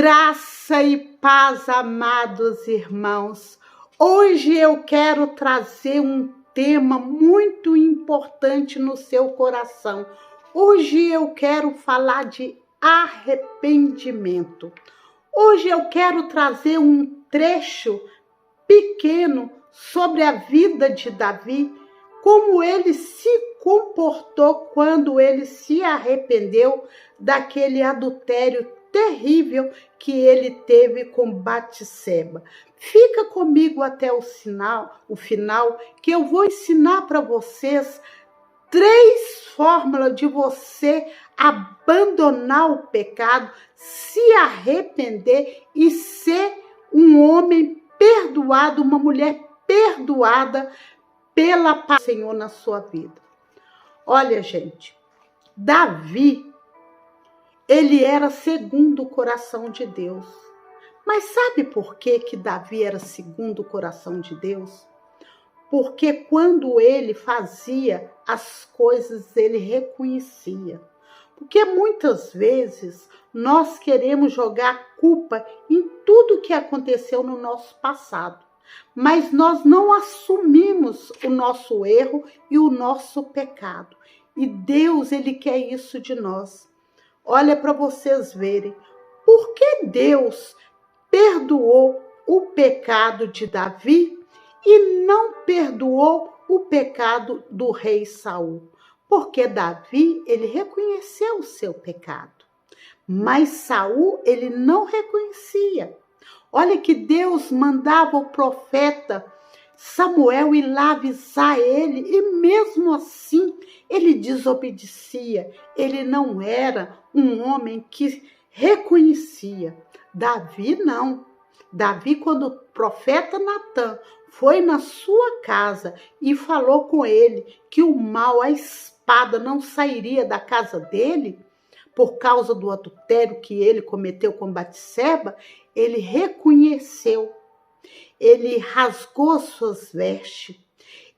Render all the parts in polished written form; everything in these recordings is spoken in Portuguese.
Graça e paz, amados irmãos. Hoje eu quero trazer um tema muito importante no seu coração. Hoje eu quero falar de arrependimento. Hoje eu quero trazer um trecho pequeno sobre a vida de Davi, como ele se comportou quando ele se arrependeu daquele adultério terrível que ele teve com Batseba. Fica comigo até o final, que eu vou ensinar para vocês 3 fórmulas de você abandonar o pecado, se arrepender e ser um homem perdoado, uma mulher perdoada pela paz do Senhor na sua vida. Olha, gente, Davi, ele era segundo o coração de Deus. Mas sabe por que Davi era segundo o coração de Deus? Porque quando ele fazia as coisas, ele reconhecia. Porque muitas vezes nós queremos jogar culpa em tudo que aconteceu no nosso passado. Mas nós não assumimos o nosso erro e o nosso pecado. E Deus, ele quer isso de nós. Olha para vocês verem, por que Deus perdoou o pecado de Davi e não perdoou o pecado do rei Saul? Porque Davi, ele reconheceu o seu pecado, mas Saul, ele não reconhecia. Olha que Deus mandava o profeta Samuel ir lá avisar ele, e mesmo assim ele desobedecia. Ele não era um homem que reconhecia. Davi não. Davi, quando o profeta Natan foi na sua casa e falou com ele que o mal, a espada, não sairia da casa dele, por causa do adultério que ele cometeu com Batseba, ele reconheceu. Ele rasgou suas vestes,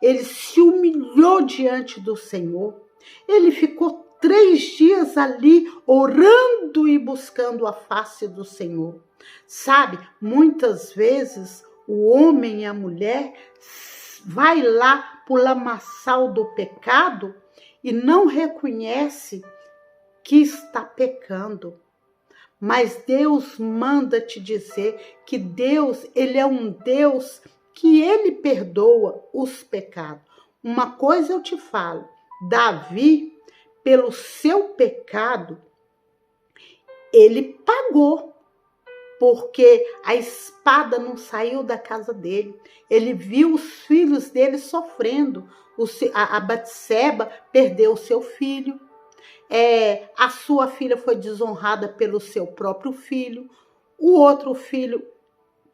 ele se humilhou diante do Senhor, ele ficou 3 dias ali orando e buscando a face do Senhor. Sabe, muitas vezes o homem e a mulher vai lá pro lamaçal do pecado e não reconhece que está pecando. Mas Deus manda te dizer que Deus, ele é um Deus que ele perdoa os pecados. Uma coisa eu te falo, Davi, pelo seu pecado, ele pagou, porque a espada não saiu da casa dele. Ele viu os filhos dele sofrendo. A Batseba perdeu o seu filho. A sua filha foi desonrada pelo seu próprio filho, o outro filho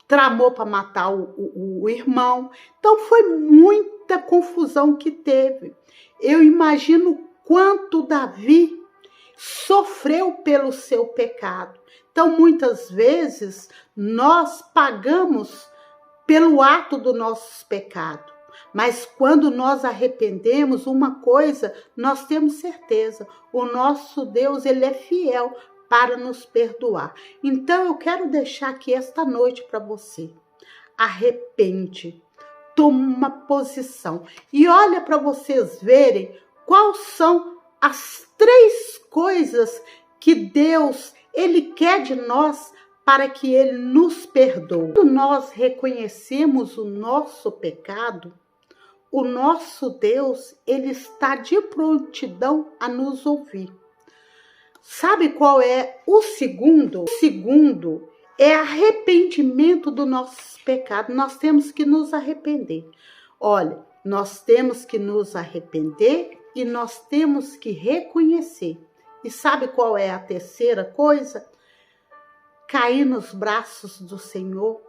tramou para matar o irmão. Então foi muita confusão que teve. Eu imagino quanto Davi sofreu pelo seu pecado. Então muitas vezes nós pagamos pelo ato do nosso pecado. Mas quando nós arrependemos, uma coisa nós temos certeza, o nosso Deus, ele é fiel para nos perdoar. Então eu quero deixar aqui esta noite para você. Arrepende, toma uma posição e olha para vocês verem quais são as 3 coisas que Deus, ele quer de nós para que ele nos perdoe. Quando nós reconhecemos o nosso pecado, o nosso Deus, ele está de prontidão a nos ouvir. Sabe qual é o segundo? O segundo é arrependimento do nosso pecado. Nós temos que nos arrepender. Olha, nós temos que nos arrepender e nós temos que reconhecer. E sabe qual é a terceira coisa? Cair nos braços do Senhor,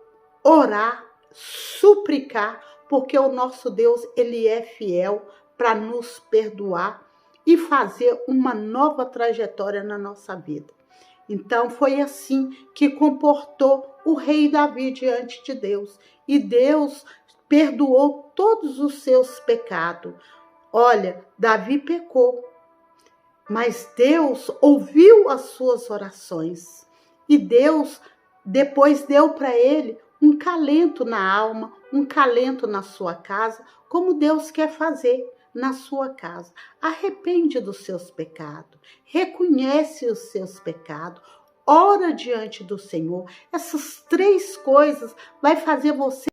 orar, suplicar, porque o nosso Deus, ele é fiel para nos perdoar e fazer uma nova trajetória na nossa vida. Então foi assim que comportou o rei Davi diante de Deus. E Deus perdoou todos os seus pecados. Olha, Davi pecou, mas Deus ouviu as suas orações E Deus depois deu para ele um calento na alma, um calento na sua casa, como Deus quer fazer na sua casa. Arrepende dos seus pecados, reconhece os seus pecados, ora diante do Senhor. Essas 3 coisas vai fazer você